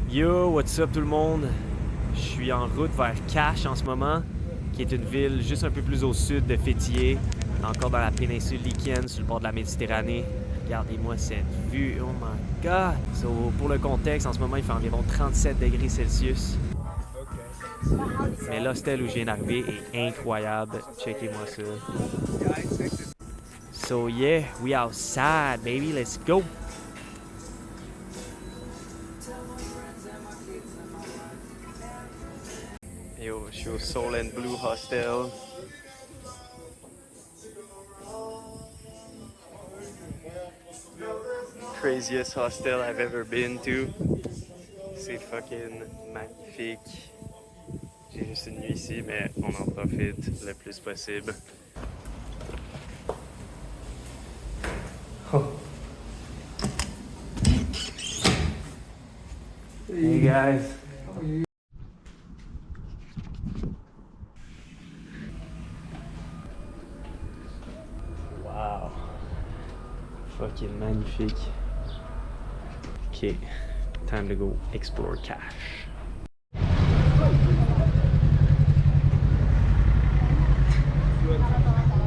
Yo, what's up tout le monde? Je suis en route vers Cache en ce moment, qui est une ville juste un peu plus au sud de Fethiye, encore dans la péninsule Lycienne, sur le bord de la Méditerranée. Regardez-moi cette vue, oh my god! So, pour le contexte, en ce moment il fait environ 37 degrés Celsius. Mais l'hostel où je viens d'arriver est incroyable, checkez-moi ça. So yeah, we outside baby, let's go! Yo, je suis au Soul and Blue Hostel. Craziest hostel I've ever been to. C'est fucking magnifique. J'ai juste une nuit ici, mais on en profite le plus possible. Oh. Hey guys. How are you? Wow. Fucking magnifique. Ok, time to go explore Cache.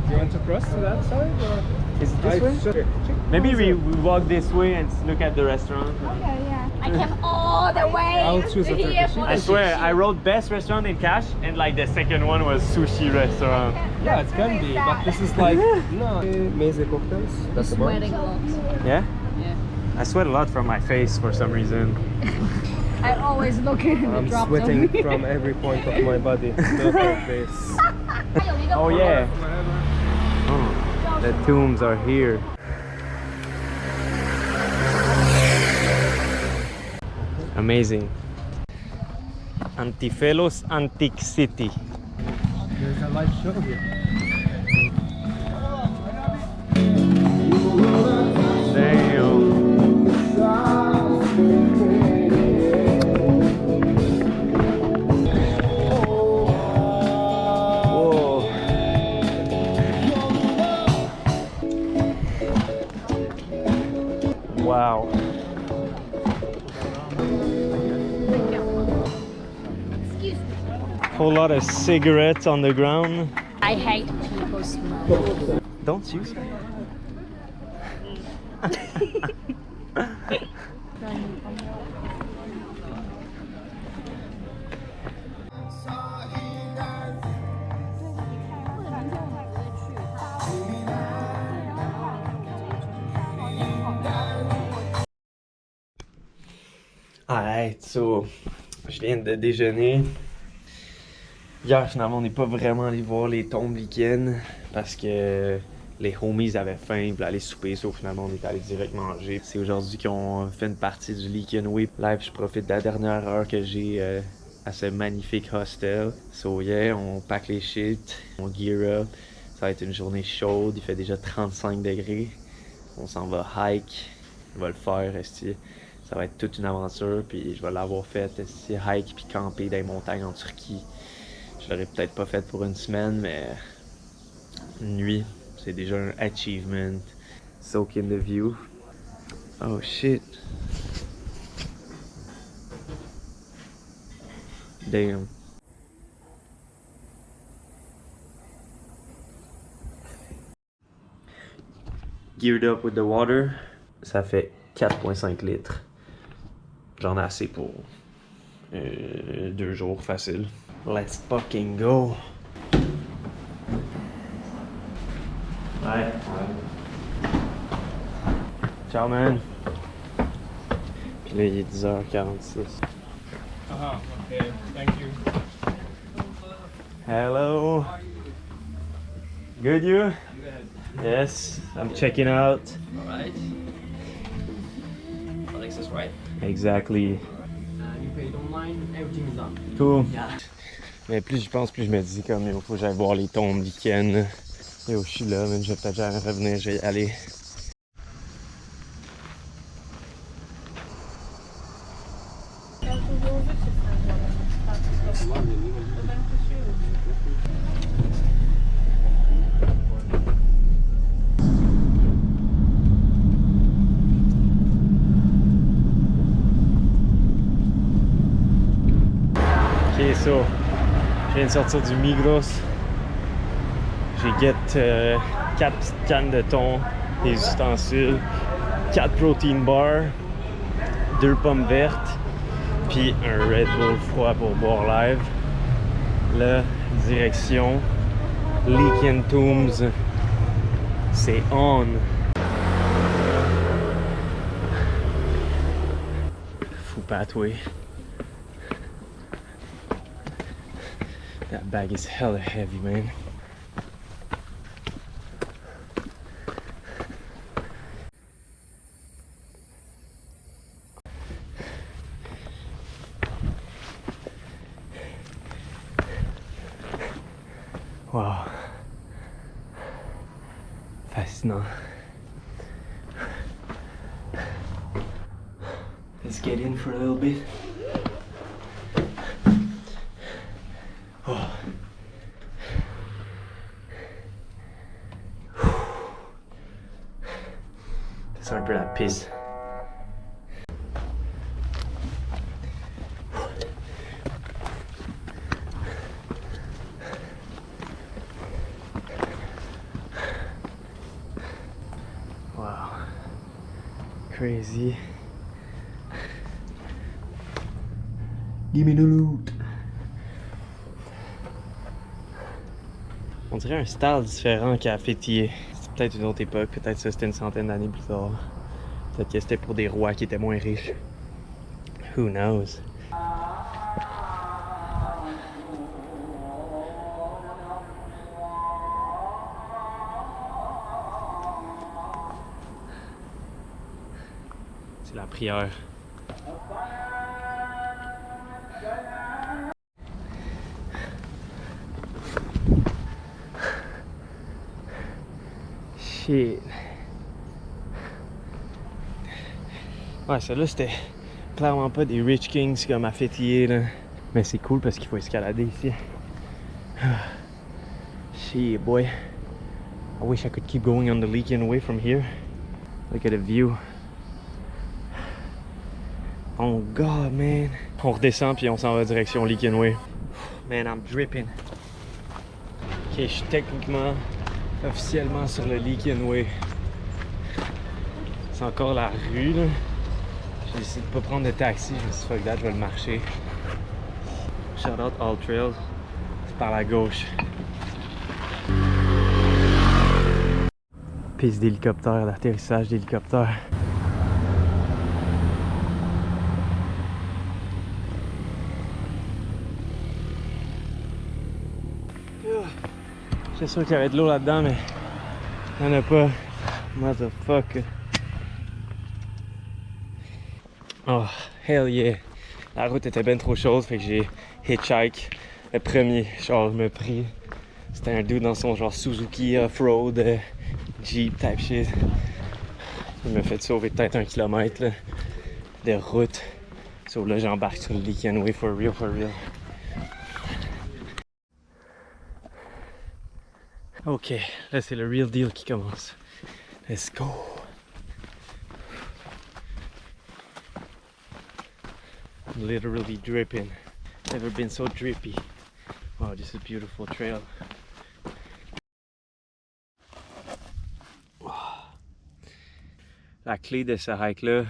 Do you want to cross to that side? Or? Is it this way? Sure. Maybe we walk this way and look at the restaurant. Okay, yeah. I came all the way I'll choose a here Turkish. for I swear, I wrote best restaurant in Cache, and like the second one was sushi restaurant. Yeah, it can be, but this is like no meze cocktails. That's the sweating a lot. Yeah? Yeah. I sweat a lot from my face for some reason. I always look at the I'm drop sweating zone. from every point of my body. Look at this. Oh yeah. Oh, the tombs are here. Amazing. Antiphelos Antique City. There's a live show here. Damn. Whoa. Wow. Excuse me. Whole lot of cigarettes on the ground. I hate people smoke. Don't you? Alright, so, je viens de déjeuner. Hier, finalement, on n'est pas vraiment allé voir les tombes lyciennes parce que les homies avaient faim, ils voulaient aller souper, sauf finalement, on est allé direct manger. C'est aujourd'hui qu'on fait une partie du Lycian Way. Live, je profite de la dernière heure que j'ai à ce magnifique hostel. So yeah, on pack les shit, on gear up. Ça va être une journée chaude, il fait déjà 35 degrés. On s'en va hike, on va le faire, esti. Ça va être toute une aventure, puis je vais l'avoir fait, esti, hike puis camper dans les montagnes en Turquie. Je l'aurais peut-être pas fait pour une semaine, mais une nuit, c'est déjà un achievement. Soak in the view. Oh shit. Damn. Geared up with the water. Ça fait 4,5 litres. J'en ai assez pour 2 jours facile. Let's fucking go! Ouais. Ciao, man! Puis là, il est 10h46. Aha, okay, thank you. Hello! Good, you? Yes, I'm checking out. Alright. Alex is right. Exactly. You paid online, everything is done. Cool. Yeah. Mais plus je pense, plus je me dis comme il faut que j'aille voir les tombes lyciennes. Et je suis là, mais je vais peut-être jamais revenir, je vais y aller. So, je viens de sortir du Migros. J'ai get 4 petites cannes de thon, des ustensiles, 4 protein bars, 2 pommes vertes, puis un Red Bull froid pour boire live. Là, direction Leaky Tombs. C'est on! Fou pathway. That bag is hella heavy, man. Wow. Fascinant. Let's get in for a little bit. Oh. C'est un peu la pisse. Wow. Crazy. Give me the loot. On dirait un style différent qu'à Fétier. C'est peut-être une autre époque, peut-être ça c'était une centaine d'années plus tard. Peut-être que c'était pour des rois qui étaient moins riches. Who knows? C'est la prière. Shit. Ouais, celle-là c'était clairement pas des Rich Kings comme à Fétier là. Mais c'est cool parce qu'il faut escalader ici. Shit, boy. I wish I could keep going on the Leaky Way from here. Look at the view. Oh god, man. On redescend puis on s'en va direction Leaky Way. Man, I'm dripping. Ok, je suis techniquement, officiellement sur le Leaky Way. C'est encore la rue là. J'ai décidé de pas prendre de taxi, je me suis dit fuck that, je vais le marcher. Shout out All Trails. C'est par la gauche. Piste d'hélicoptère, l'atterrissage d'hélicoptère. J'étais sûr qu'il y avait de l'eau là-dedans, mais il n'y en a pas. Motherfucker. Oh, hell yeah. La route était bien trop chaude, fait que j'ai hitchhike. Le premier char me pris. C'était un dude dans son genre Suzuki off-road, Jeep type shit. Il m'a fait sauver peut-être 1 kilomètre là, de route. Sauf là, j'embarque sur le Leaky Way for real, for real. Ok, là c'est le real deal qui commence. Let's go! I'm literally dripping. Never been so drippy. Wow, this is a beautiful trail. La clé de ce hike-là,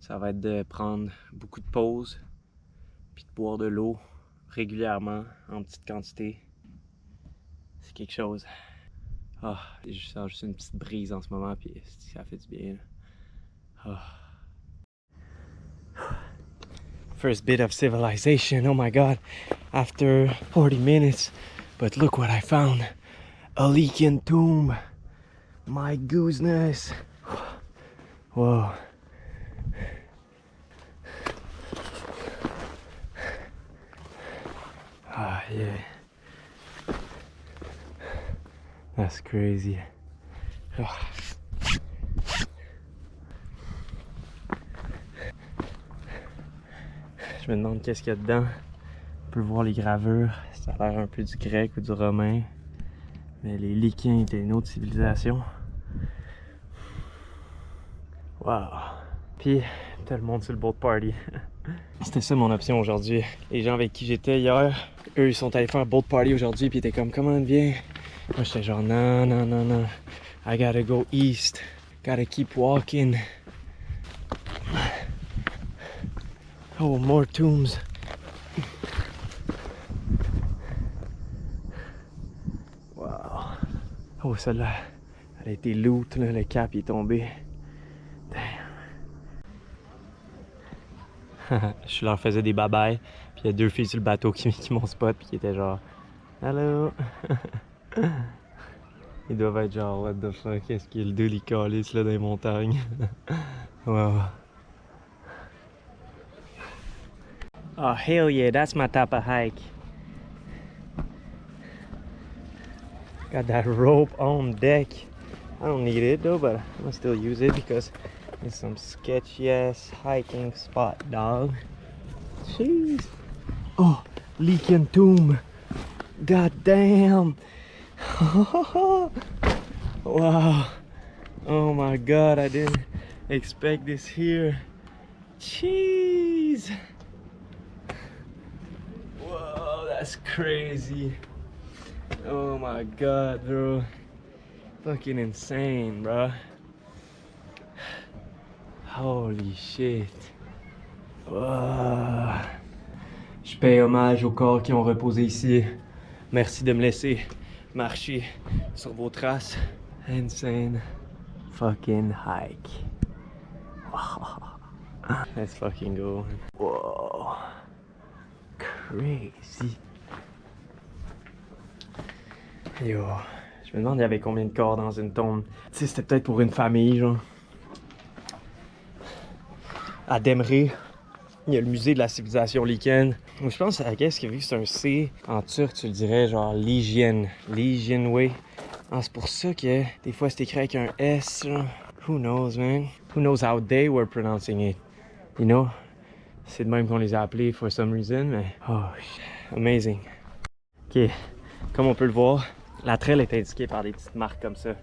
ça va être de prendre beaucoup de pauses, puis de boire de l'eau régulièrement, en petite quantité. C'est quelque chose. Ah, je sens juste une petite brise en ce moment, puis ça fait du bien. Ah. First bit of civilization, oh my god, after 40 minutes. But look what I found, a Leaky tomb. My goodness. Whoa. Ah, yeah. That's crazy. Oh. Je me demande qu'est-ce qu'il y a dedans. On peut voir les gravures. Ça a l'air un peu du grec ou du romain. Mais les Lyciens étaient une autre civilisation. Wow. Puis t'as le monde sur le boat party. C'était ça mon option aujourd'hui. Les gens avec qui j'étais hier, eux ils sont allés faire boat party aujourd'hui puis ils étaient comme comment viens. Moi j'étais genre non non non non. I gotta go east. Gotta keep walking. Oh more tombs. Wow. Oh celle-là, elle a été loot là, le cap il est tombé. Je leur faisais des bye-bye, puis il y a deux filles sur le bateau qui m'ont spot, puis qui étaient genre hello. Ils doivent être genre what the fuck, qu'est-ce qu'il y a le deux les calices là dans les montagnes. Wow. Oh hell yeah, that's my type of hike. Got that rope on deck. I don't need it though, but I'm gonna still use it because it's some sketchy ass hiking spot, dog. Jeez. Oh, leaking tomb. God damn. Wow. Oh my god, I didn't expect this here. Jeez. Whoa, that's crazy. Oh my god, bro. Fucking insane, bro. Holy shit. Wow. Je paye hommage aux corps qui ont reposé ici. Merci de me laisser marcher sur vos traces. Insane fucking hike. Wow. Let's fucking go. Whoa. Crazy. Yo. Je me demande il y avait combien de corps dans une tombe. Tu sais, c'était peut-être pour une famille, genre. À Demre, il y a le musée de la civilisation lycaine. Je pense à qu'est-ce que vu que c'est un C, en turc, tu le dirais genre Lygienne. Lygienne way. Ah, c'est pour ça que des fois c'est écrit avec un S, genre. Who knows, man? Who knows how they were pronouncing it? You know? C'est de même qu'on les a appelés for some reason, mais... Oh, amazing. OK, comme on peut le voir, la trail est indiquée par des petites marques comme ça.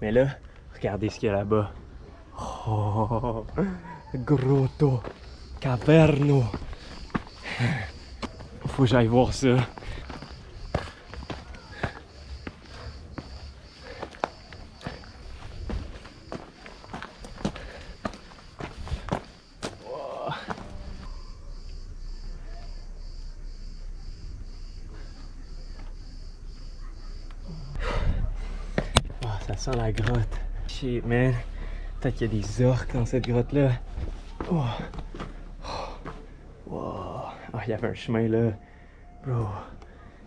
Mais là, regardez ce qu'il y a là-bas. Oh, grotto, caverno. Faut que j'aille voir ça. Ça sent la grotte. Shit, man. Peut-être qu'il y a des orques dans cette grotte-là. Oh. Oh. Wow. Oh, il y avait un chemin là. Bro.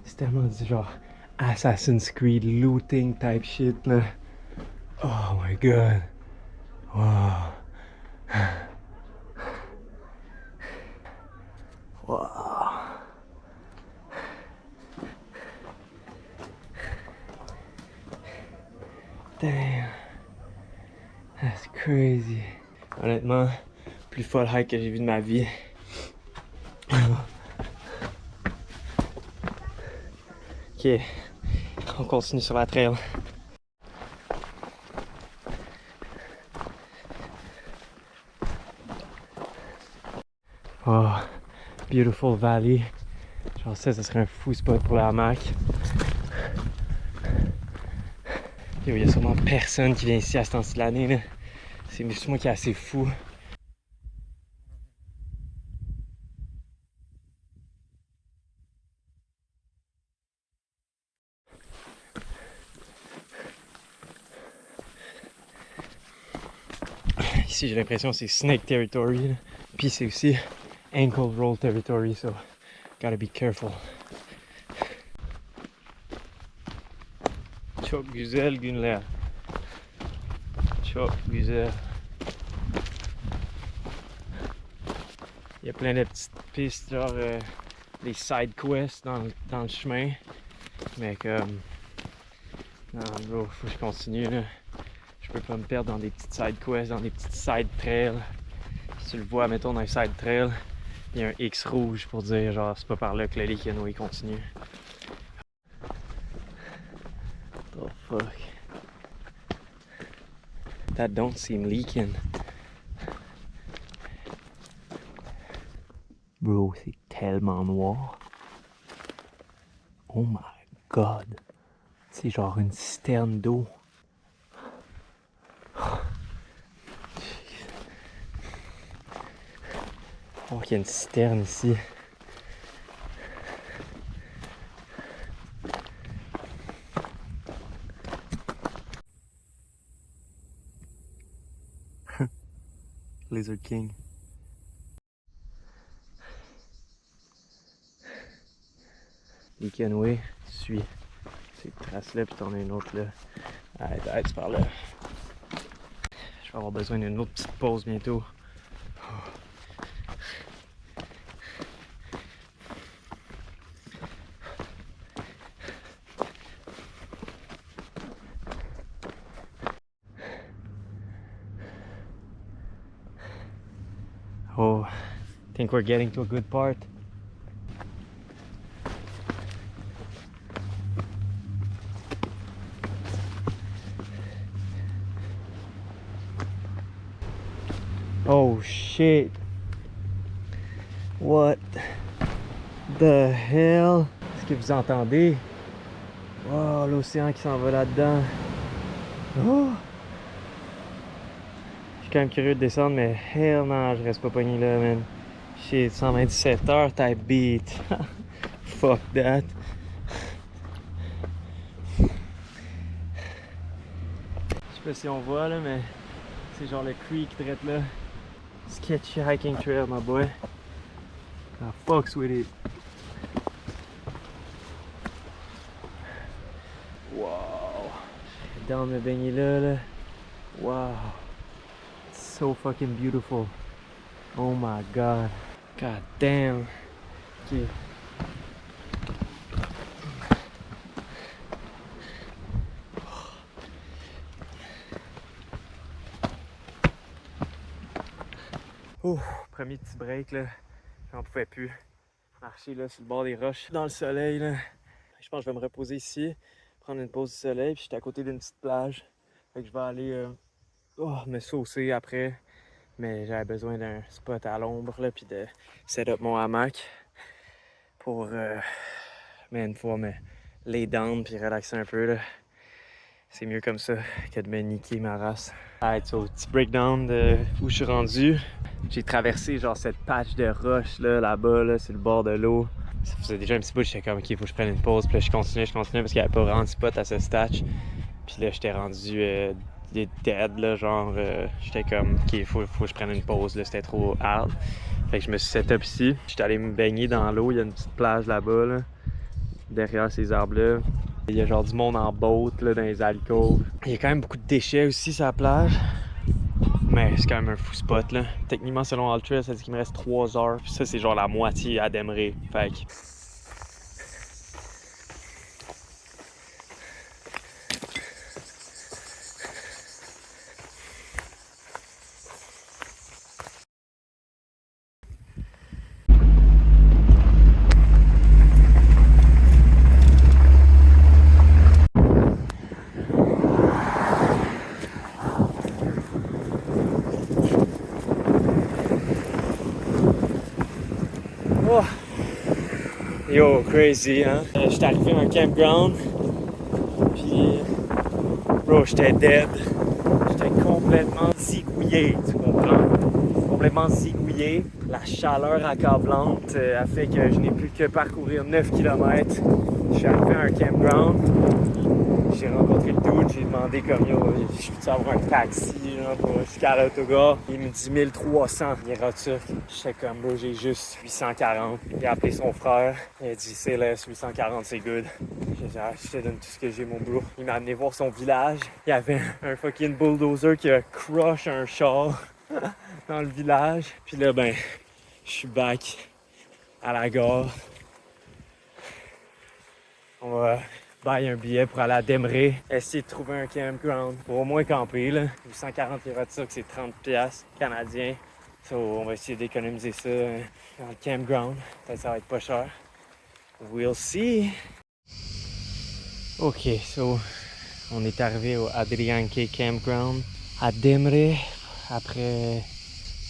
C'est tellement du genre Assassin's Creed looting type shit là. Oh my god. Wow. Wow. Damn. That's crazy. Honnêtement, plus folle hike que j'ai vu de ma vie. Ok, on continue sur la trail. Oh, beautiful valley. Genre ça serait un fou spot pour la hamac. Il y a sûrement personne qui vient ici à ce temps-ci de l'année, là. C'est juste moi qui est assez fou. Ici, j'ai l'impression que c'est snake territory, là. Puis c'est aussi ankle roll territory, so gotta be careful. Çok güzel günler. Çok güzel. Il y a plein de petites pistes, genre des side quests dans le chemin. Mais comme... Non, bro, faut que je continue, là. Je peux pas me perdre dans des petites side quests, dans des petites side trails. Si tu le vois, mettons dans un side trail, il y a un X rouge pour dire genre c'est pas par là que le Lycan continue. Oh fuck. That don't seem leaking. Bro, c'est tellement noir. Oh my god. C'est genre une citerne d'eau. Oh, il y a une citerne ici. Lizard King. Les canoës, tu suis cette trace-là, puis t'en as une autre là. Arrête, c'est par là. Je vais avoir besoin d'une autre petite pause bientôt. Oh, I think we're getting to a good part. Oh shit. What the hell? Est-ce que vous entendez? Oh, l'océan qui s'en va là-dedans. Oh! Je suis quand même curieux de descendre, mais hell non, je reste pas pogné là, man. Shit, 127 heures type beat. Fuck that. Je sais pas si on voit là, mais c'est genre le creek direct là. Sketchy hiking trail, my boy. I fucks with it. Wow. Dans me baigner là. Wow. It's so fucking beautiful. Oh my god. God damn. Ok. Ouh, premier petit break là. J'en pouvais plus. Marcher là sur le bord des roches, dans le soleil là. Je pense que je vais me reposer ici, prendre une pause du soleil, puis j'étais à côté d'une petite plage. Fait que je vais aller me saucer après. Mais j'avais besoin d'un spot à l'ombre là, puis de set up mon hamac pour une fois me lay down puis relaxer un peu là. C'est mieux comme ça que de me niquer ma race. Alright, so petit breakdown de où je suis rendu. J'ai traversé genre cette patch de roches là-bas, là, sur le bord de l'eau. Ça faisait déjà un petit bout, j'étais comme ok, il faut que je prenne une pause. Puis là je continuais parce qu'il n'y avait pas vraiment de spot à ce stage. Puis là j'étais rendu dead là, genre j'étais comme ok, il faut que je prenne une pause, là, c'était trop hard. Fait que je me suis set up ici. J'étais allé me baigner dans l'eau, il y a une petite plage là-bas, là, derrière ces arbres-là. Il y a genre du monde en boat là, dans les alcôves. Il y a quand même beaucoup de déchets aussi sur la plage. Mais c'est quand même un fou spot là. Techniquement selon Altra, ça dit qu'il me reste 3 heures. Puis ça c'est genre la moitié à Demré. Fait que... Oh. Yo, crazy, hein? J'étais arrivé à un campground, puis bro, j'étais dead. J'étais complètement zigouillé, tu comprends? Complètement zigouillé. La chaleur accablante a fait que je n'ai plus que parcourir 9 km. Je suis arrivé à un campground. J'ai rencontré le dude, j'ai demandé comme yo, je peux avoir un taxi là, pour jusqu'à l'autogare. Il me dit 1300 lira turc. J'étais comme bro, j'ai juste 840. Il a appelé son frère. Il a dit c'est less, 840 c'est good. J'ai dit je te donne tout ce que j'ai mon bro. Il m'a amené voir son village. Il y avait un fucking bulldozer qui a crush un char dans le village. Puis là ben, je suis back à la gare. On va buy un billet pour aller à Demré, essayer de trouver un campground pour au moins camper là. 840 lira turcs, c'est 30$ canadiens. So, on va essayer d'économiser ça dans le campground. Peut-être que ça va être pas cher. We'll see. Ok, so on est arrivé au Adrianke Campground à Demré après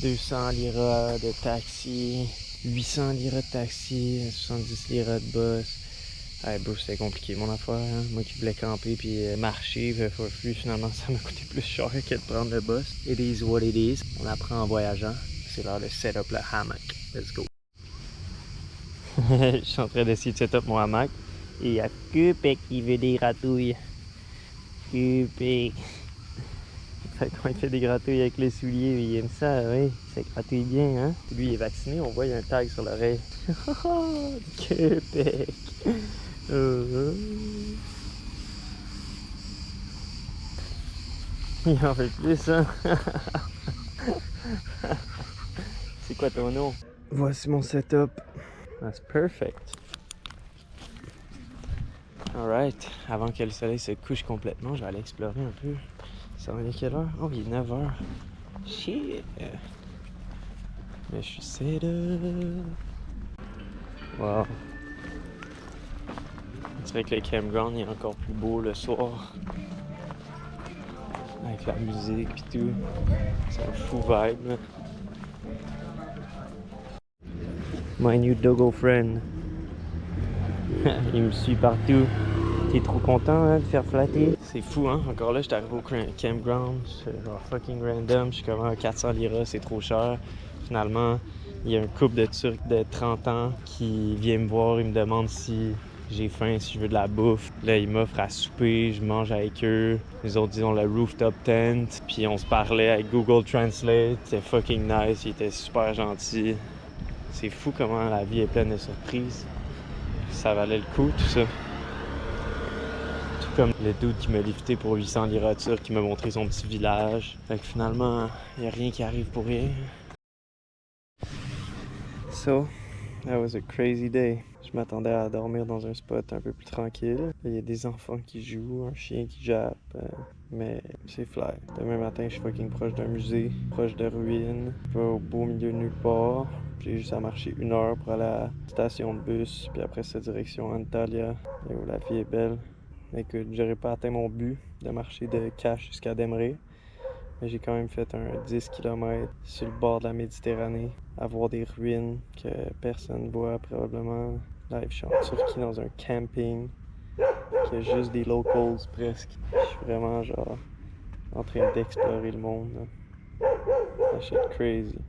200 lira de taxi. 800 liras de taxi, 70 liras de bus. Ouais, bro, c'était compliqué mon affaire, hein? Moi qui voulais camper puis marcher, finalement ça m'a coûté plus cher que de prendre le bus. It is what it is. On apprend en voyageant. C'est l'heure de set up le hamac. Let's go. Je suis en train d'essayer de set up mon hamac. Et il y a Cupek qui veut des gratouilles. Cupek. Fait quand il fait des gratouilles avec les souliers, il aime ça, oui. Ça gratouille bien, hein. Lui, il est vacciné, on voit, il y a un tag sur l'oreille. Cupek. Il en fait plus, hein. C'est quoi ton nom? Voici mon setup. That's perfect. Alright, avant que le soleil se couche complètement, je vais aller explorer un peu. Ça va aller quelle heure? Oh, il est 9h. Shit! Mais je suis set up. Wow. On dirait que le campground est encore plus beau le soir. Avec la musique et tout. C'est un fou vibe, là. My new doggo friend. Il me suit partout. T'es trop content, hein, de faire flatter? C'est fou, hein? Encore là, j'étais arrivé au campground. C'est genre fucking random. Je suis comme 400 liras, c'est trop cher. Finalement, il y a un couple de Turcs de 30 ans qui vient me voir. Il me demande si j'ai faim, si je veux de la bouffe. Là, ils m'offrent à souper. Je mange avec eux. Les autres, ils ont le rooftop tent. Puis on se parlait avec Google Translate. C'était fucking nice. Ils étaient super gentils. C'est fou comment la vie est pleine de surprises. Ça valait le coup, tout ça. Tout comme le dude qui m'a lifté pour 800 liras turcs, qui m'a montré son petit village. Fait que finalement, il n'y a rien qui arrive pour rien. So, that was a crazy day. Je m'attendais à dormir dans un spot un peu plus tranquille. Il y a des enfants qui jouent, un chien qui jappe, mais c'est fly. Demain matin, je suis fucking proche d'un musée, proche de ruines, pas au beau milieu de nulle part. J'ai juste à marcher 1 heure pour aller à la station de bus, puis après cette direction Antalya, où la vie est belle. Écoute, j'aurais pas atteint mon but de marcher de Cache jusqu'à Demre, mais j'ai quand même fait un 10 km sur le bord de la Méditerranée, à voir des ruines que personne voit probablement. Là, je suis en Turquie dans un camping, qui a juste des locals presque. Je suis vraiment genre en train d'explorer le monde. Là. That shit crazy.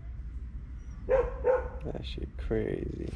That shit crazy.